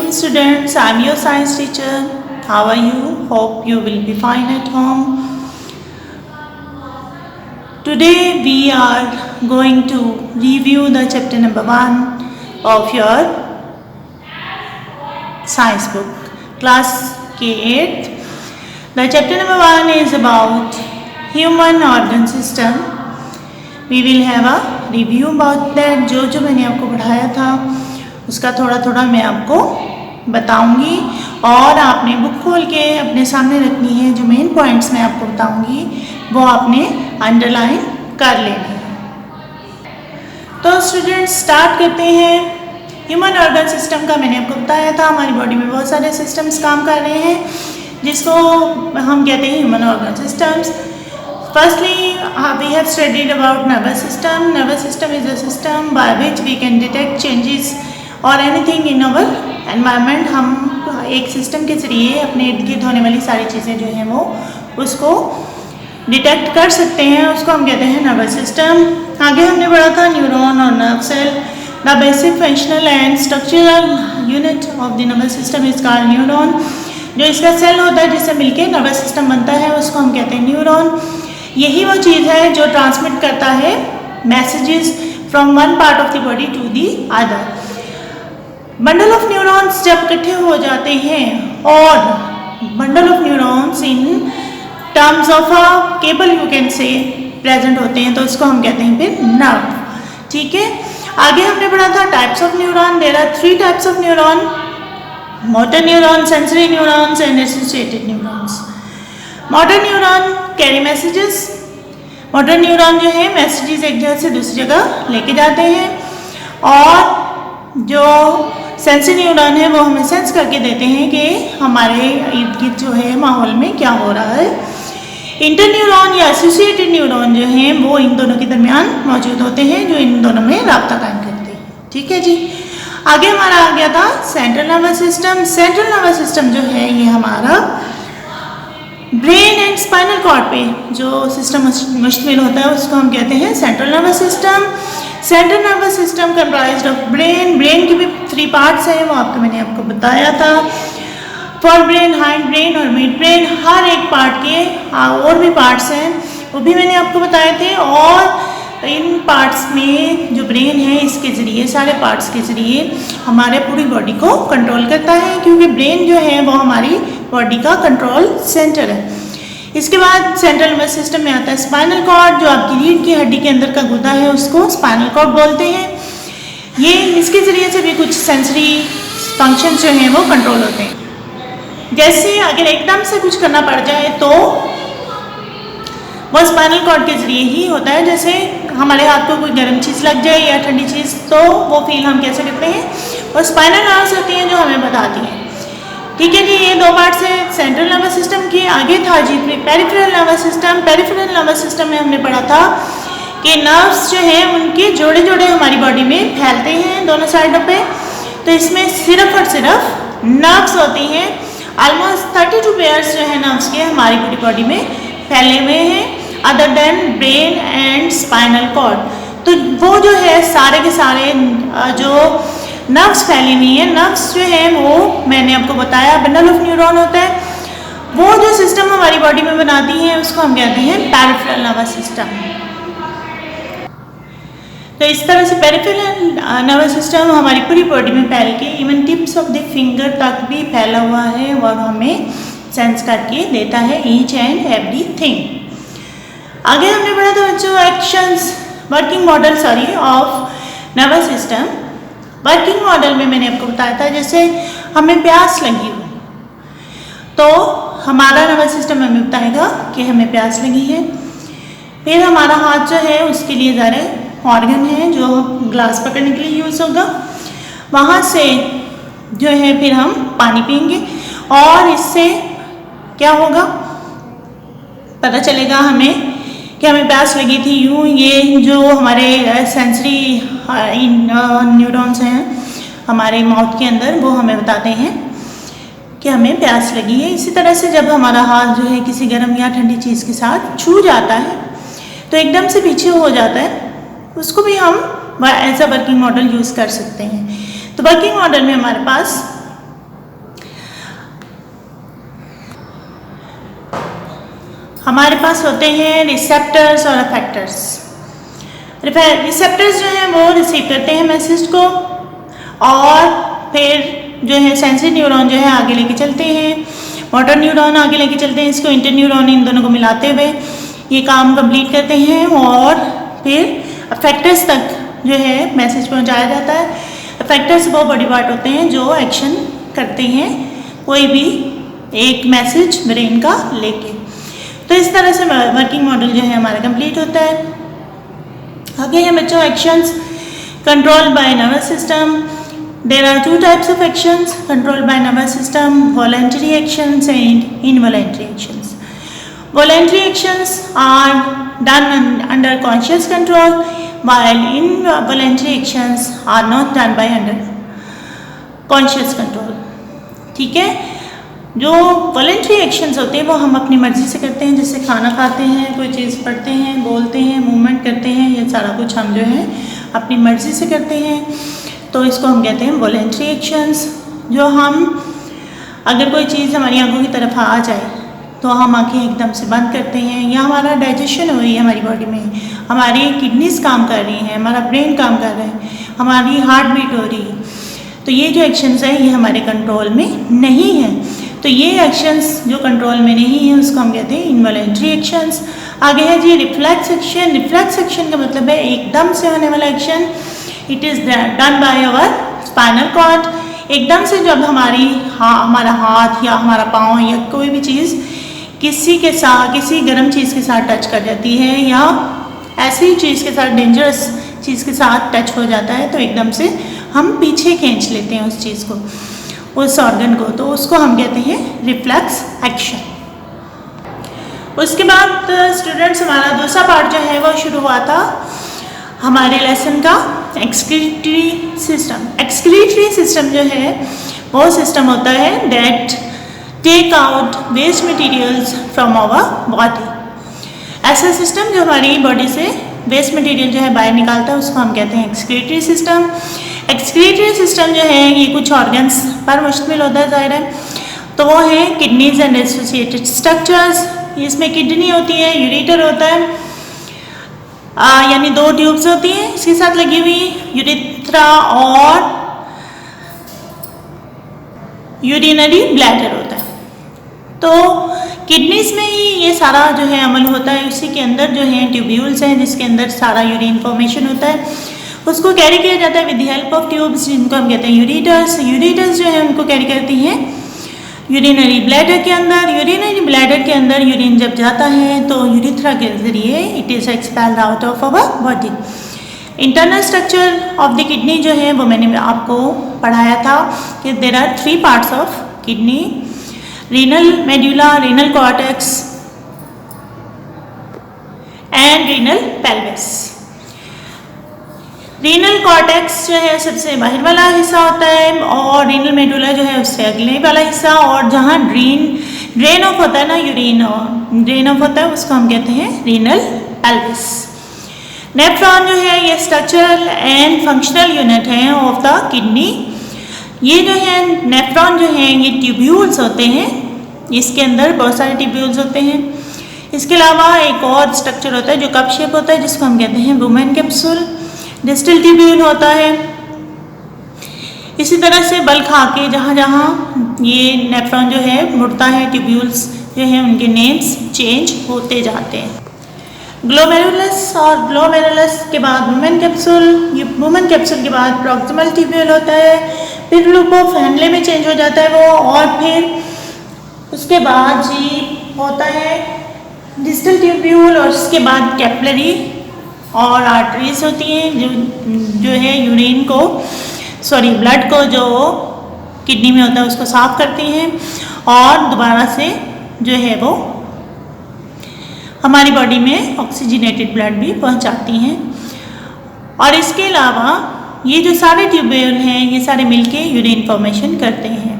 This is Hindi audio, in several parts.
evening students, I am your science teacher. How are you? Hope you will be fine at home. Today we are going to review the chapter number 1 of your science book, class K8. The chapter number 1 is about human organ system. We will have a review about that. जो मैंने आपको पढ़ाया था उसका थोड़ा मैं आपको बताऊंगी और आपने बुक खोल के अपने सामने रखनी है। जो मेन पॉइंट्स मैं आपको बताऊंगी वो आपने अंडरलाइन कर लेनी है। तो स्टूडेंट्स स्टार्ट करते हैं। ह्यूमन ऑर्गन सिस्टम का मैंने आपको बताया था, हमारी बॉडी में बहुत सारे सिस्टम्स काम कर रहे हैं जिसको हम कहते हैं human organ systems. Firstly, we have studied about nervous system. Nervous system is a system by which we can detect changes or anything in our environment. हम एक सिस्टम के जरिए अपने इर्द गिर्द होने वाली सारी चीज़ें जो हैं वो उसको डिटेक्ट कर सकते हैं, उसको हम कहते हैं नर्वस सिस्टम। आगे हमने पढ़ा था न्यूरॉन और nerve cell. The basic functional and structural unit of the nervous system is called neuron. जो इसका सेल होता है जिससे मिलके नर्वस सिस्टम बनता है उसको हम कहते हैं न्यूरॉन। यही वो चीज़ है जो ट्रांसमिट करता है messages from one part of the body to the other. Bundle of neurons जब इकट्ठे हो जाते हैं और bundle of neurons in terms of a cable you can say present होते हैं तो इसको हम कहते हैं फिर नर्व। ठीक है, आगे हमने पढ़ा था types of neuron. There are 3 types of neuron: motor neuron, sensory neurons and associated neurons. Motor neuron carry messages. Motor neuron जो है मैसेजेस एक जगह से दूसरी जगह लेके जाते हैं और जो सेंसरी न्यूरॉन है वो हमें सेंस करके देते हैं कि हमारे इर्द गिर्द जो है माहौल में क्या हो रहा है। इंटर न्यूरॉन या एसोसिएटेड न्यूरॉन जो हैं वो इन दोनों के दरमियान मौजूद होते हैं जो इन दोनों में राब्ता कायम करते हैं। ठीक है जी, आगे हमारा आ गया था central nervous system. Central nervous system जो है ये हमारा ब्रेन एंड स्पाइनल कॉर्ड पे जो सिस्टम मुश्तमिल होता है उसको हम कहते हैं central nervous system. Central nervous system comprised of brain. Brain के भी 3 पार्ट्स हैं, वो मैंने आपको बताया था। फॉर ब्रेन, हाइंड ब्रेन और मिड ब्रेन। हर एक पार्ट के और भी पार्ट्स हैं वो भी मैंने आपको बताए थे। और इन पार्ट्स में जो ब्रेन है इसके ज़रिए, सारे पार्ट्स के ज़रिए हमारे पूरी बॉडी को कंट्रोल करता है क्योंकि ब्रेन जो है वो हमारी बॉडी का कंट्रोल सेंटर है। इसके बाद सेंट्रल नर्वस सिस्टम में आता है स्पाइनल कॉर्ड। जो आपकी रीढ़ की हड्डी के अंदर का गुदा है उसको स्पाइनल कॉर्ड बोलते हैं। ये इसके ज़रिए से भी कुछ सेंसरी फंक्शन जो हैं वो कंट्रोल होते हैं। जैसे अगर एकदम से कुछ करना पड़ जाए तो वो स्पाइनल कॉर्ड के ज़रिए ही होता है। जैसे हमारे हाथ को कोई गर्म चीज़ लग जाए या ठंडी चीज़ तो वो फील हम कैसे करते हैं, और स्पाइनल नर्व्स होती हैं जो हमें बताती हैं। ठीक है जी, ये 2 पार्ट्स हैं सेंट्रल नर्वस सिस्टम के। आगे था जी peripheral nervous system. Peripheral nervous system में हमने पढ़ा था कि नर्व्स जो हैं उनके जोड़े जोड़े हमारी बॉडी में फैलते हैं दोनों साइडों पे। तो इसमें सिर्फ और सिर्फ नर्व्स होती हैं। ऑलमोस्ट 32 पेयर्स जो है नर्व्स के हमारी पूरी बॉडी में फैले हुए हैं other than brain and spinal cord. तो वो जो है सारे के सारे जो नर्व्स फैली हुई हैं, नर्व्स जो है वो मैंने आपको बताया बंडल ऑफ न्यूरॉन होता है। वो जो सिस्टम हमारी बॉडी में बनाती हैं उसको हम कहते हैं पेरिफेरल नर्वस सिस्टम। तो इस तरह से पेरिफेरल नर्वस सिस्टम हमारी पूरी बॉडी में फैल के even tips of the finger तक भी फैला हुआ है और हमें सेंस करके देता है ईच एंड एवरीथिंग। आगे हमने पढ़ा था बच्चों actions working model of nervous system. Working model में मैंने आपको बताया था जैसे हमें प्यास लगी हो तो हमारा नर्वस सिस्टम हमें बताएगा कि हमें प्यास लगी है। फिर हमारा हाथ जो है उसके लिए ज़रा ऑर्गन है जो ग्लास पकड़ने के लिए यूज़ होगा। वहाँ से जो है फिर हम पानी पिएंगे और इससे क्या होगा, पता चलेगा हमें कि हमें प्यास लगी थी। यूँ ये जो हमारे सेंसरी न्यूरॉन्स हैं हमारे माउथ के अंदर वो हमें बताते हैं कि हमें प्यास लगी है। इसी तरह से जब हमारा हाथ जो है किसी गर्म या ठंडी चीज़ के साथ छू जाता है तो एकदम से पीछे हो जाता है, उसको भी हम as a working model use कर सकते हैं। तो वर्किंग मॉडल में हमारे पास हमारे पास होते हैं रिसेप्टर्स और अफेक्टर्स। रिसेप्टर्स जो हैं वो रिसीव करते हैं मैसेज को और फिर जो है सेंसरी न्यूरॉन जो है आगे लेके चलते हैं, मोटर न्यूरॉन आगे लेके चलते हैं, इसको इंटर न्यूरॉन इन दोनों को मिलाते हुए ये काम कंप्लीट करते हैं और फिर अफेक्टर्स तक जो है मैसेज पहुंचाया जाता है। अफेक्टर्स वो बॉडी पार्ट होते हैं जो एक्शन करते हैं कोई भी एक मैसेज ब्रेन का लेके। तो इस तरह से वर्किंग मॉडल जो है हमारा कंप्लीट होता है। आगे हैं बच्चों actions controlled by nervous system. There are two types of actions controlled by nervous system, voluntary actions and involuntary actions. Voluntary actions are done under conscious control while involuntary actions are not done by under conscious control। ठीक है, जो वॉलंटरी एक्शंस होते हैं वो हम अपनी मर्जी से करते हैं, जैसे खाना खाते हैं, कोई चीज़ पढ़ते हैं, बोलते हैं, मूवमेंट करते हैं, ये सारा कुछ हम जो है अपनी मर्जी से करते हैं, तो इसको हम कहते हैं वॉलंटरी एक्शंस। जो हम अगर कोई चीज़ हमारी आंखों की तरफ आ जाए तो हम आंखें एकदम से बंद करते हैं, या हमारा डाइजेशन हो रही है हमारी बॉडी में, हमारी किडनीज काम कर रही हैं, हमारा ब्रेन काम कर रहा है, हमारी हार्ट बीट हो रही है, तो ये जो एक्शंस हैं ये हमारे कंट्रोल में नहीं है। तो ये एक्शंस जो कंट्रोल में नहीं है उसको हम कहते हैं इनवॉलंटरी एक्शंस। आगे है जी रिफ्लेक्स एक्शन। रिफ्लेक्स एक्शन का मतलब है एकदम से होने वाला action. It is done by our spinal cord. एकदम से जब हमारा हाथ या हमारा पाँव या कोई भी चीज़ किसी गर्म चीज़ के साथ टच कर जाती है या ऐसी चीज़ के साथ, डेंजरस चीज़ के साथ टच हो जाता है, तो एकदम से हम पीछे खींच लेते हैं उस चीज़ को, उस ऑर्गन को, तो उसको हम कहते हैं रिफ्लेक्स एक्शन। उसके बाद स्टूडेंट्स हमारा दूसरा पार्ट जो है वो शुरू हुआ था हमारे लेसन का एक्सक्रीटरी सिस्टम। एक्सक्रीटरी सिस्टम जो है वो सिस्टम होता है that take out waste materials from our body. ऐसा सिस्टम जो हमारी बॉडी से वेस्ट मटेरियल जो है बाहर निकालता है उसको हम कहते हैं एक्सक्रीटरी सिस्टम। एक्सक्रीटरी सिस्टम जो है ये कुछ ऑर्गन्स पर मुश्तमिल होता है ज़ाहिर है, तो वो है किडनीज एंड एसोसिएटेड स्ट्रक्चर्स। इसमें किडनी होती है, यूरेटर होता है, यानी 2 ट्यूब्स होती हैं इसके साथ लगी हुई, यूरेथ्रा और यूरिनरी ब्लैडर होता है। तो किडनीज में ही ये सारा जो है अमल होता है, उसी के अंदर जो है ट्यूब्यूल्स हैं जिसके अंदर सारा यूरिन फॉर्मेशन होता है, उसको कैरी किया जाता है with the help of tubes जिनको हम कहते हैं यूरेटर्स। यूरेटर्स जो है उनको कैरी करती हैं यूरिनरी ब्लैडर के अंदर। यूरिनरी ब्लैडर के अंदर यूरिन जब जाता है तो यूरेथ्रा के जरिए it is expelled out of our body. Internal structure of the kidney जो है वो मैंने आपको पढ़ाया था कि there are 3 parts of kidney, renal medulla, renal cortex and renal pelvis. Renal cortex जो है सबसे बाहर वाला हिस्सा होता है और रीनल मेडुला जो है उससे अगले वाला हिस्सा, और जहाँ ड्रेन ऑफ होता है ना, यूरिन ड्रेन ऑफ होता है उसको हम कहते हैं रीनल पेल्विस। नेफ्रॉन जो है ये स्ट्रक्चरल एंड फंक्शनल यूनिट है ऑफ द किडनी। ये जो है नेफ्रॉन जो है ये ट्यूब्यूल्स होते हैं, इसके अंदर बहुत सारे ट्यूब्यूल्स होते हैं। इसके अलावा एक और स्ट्रक्चर होता है जो कप शेप होता है जिसको हम कहते हैं वुमेन कैप्सूल। डिस्टल ट्यूब्यूल होता है। इसी तरह से बल खा के जहाँ जहाँ ये नेफ्रॉन जो है मुड़ता है, ट्यूब्यूल्स जो है उनके नेम्स चेंज होते जाते हैं। ग्लोमेरुलस और ग्लोमेरुलस के बाद वुमेन कैप्सूल, ये वुमेन कैप्सूल के बाद प्रॉक्सिमल ट्यूब्यूल होता है, फिर लूप ऑफ हैंडले में चेंज हो जाता है वो, और फिर उसके बाद जी होता है डिस्टल ट्यूब्यूल, और उसके बाद कैपिलरी और आर्टरीज होती हैं जो है यूरिन को ब्लड को जो किडनी में होता है उसको साफ करती हैं और दोबारा से जो है वो हमारी बॉडी में ऑक्सीजनेटेड ब्लड भी पहुंचाती हैं। और इसके अलावा ये जो सारे ट्यूब्यूल हैं ये सारे मिलके यूरिन फॉर्मेशन करते हैं।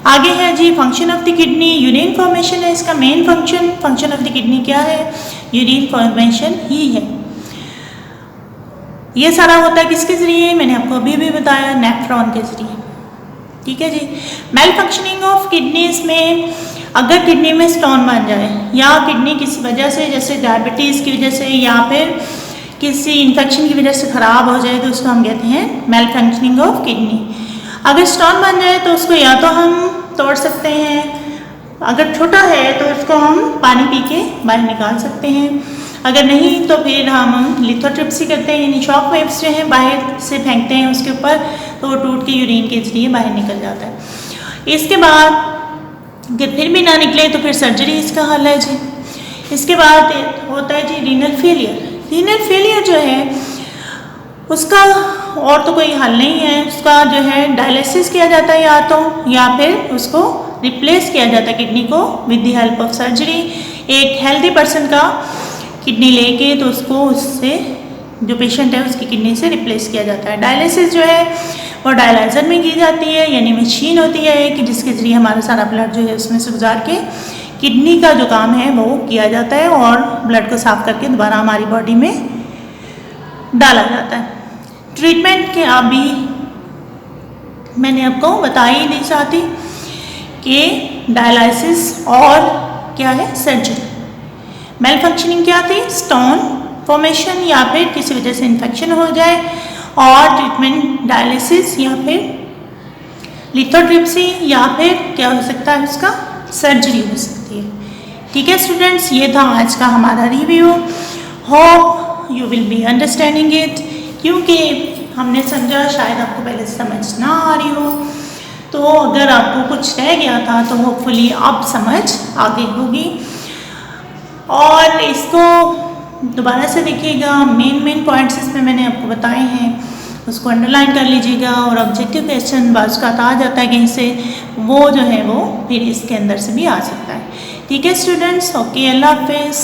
आगे है जी function of the kidney. Urine formation है इसका main function. Function of the kidney क्या है? यूरिन फॉर्मेशन ही है। ये सारा होता है किसके जरिए? मैंने आपको अभी भी बताया, नेफ्रॉन के जरिए। ठीक है जी। मेल फंक्शनिंग ऑफ किडनीज में अगर किडनी में स्टोन बन जाए या किडनी किसी वजह से जैसे डायबिटीज़ की वजह से या फिर किसी इन्फेक्शन की वजह से ख़राब हो जाए तो उसको हम कहते हैं मेल फंक्शनिंग ऑफ किडनी। अगर स्टोन बन जाए तो उसको या तो हम तोड़ सकते हैं, अगर छोटा है तो उसको हम पानी पी के बाहर निकाल सकते हैं, अगर नहीं तो फिर हम लिथोट्रिप्सी करते हैं, यानी शॉक वेव्स जो हैं बाहर से फेंकते हैं उसके ऊपर, तो वो टूट के यूरिन के जरिए बाहर निकल जाता है। इसके बाद अगर फिर भी ना निकले तो फिर सर्जरी इसका हल है जी। इसके बाद होता है जी रीनल फेलियर। रीनल फेलियर जो है उसका और तो कोई हल नहीं है, उसका जो है डायलिसिस किया जाता है या फिर उसको रिप्लेस किया जाता है किडनी को with the help of surgery. एक हेल्दी पर्सन का किडनी लेके तो उसको उससे जो पेशेंट है उसकी किडनी से रिप्लेस किया जाता है। डायलिसिस जो है वो डायलाइजर में की जाती है, यानी मशीन होती है कि जिसके ज़रिए हमारा सारा ब्लड जो है उसमें से गुजार के किडनी का जो काम है वो किया जाता है और ब्लड को साफ करके दोबारा हमारी बॉडी में डाला जाता है। ट्रीटमेंट के अभी मैंने आपको बता ही नहीं चाहती कि डायलाइसिस और क्या है सर्जरी। मेल फंक्शनिंग क्या थी, स्टोन फॉर्मेशन या फिर किसी वजह से इन्फेक्शन हो जाए, और ट्रीटमेंट डायलिसिस या फिर लिथोट्रिप्सी या फिर क्या हो सकता है उसका सर्जरी हो सकती है। ठीक है स्टूडेंट्स, ये था आज का हमारा review. Hope you will be understanding it, क्योंकि हमने समझा शायद आपको पहले समझ ना आ रही हो, तो अगर आपको कुछ रह गया था तो होपफुली अब समझ आ गई होगी। और इसको दोबारा से देखिएगा, मेन पॉइंट्स इसमें मैंने आपको बताए हैं उसको अंडरलाइन कर लीजिएगा, और ऑब्जेक्टिव क्वेश्चन बाज का आ जाता है कहीं से, वो जो है वो फिर इसके अंदर से भी आ सकता है। ठीक है स्टूडेंट्स, ओके, अल्लाह हाफिज़।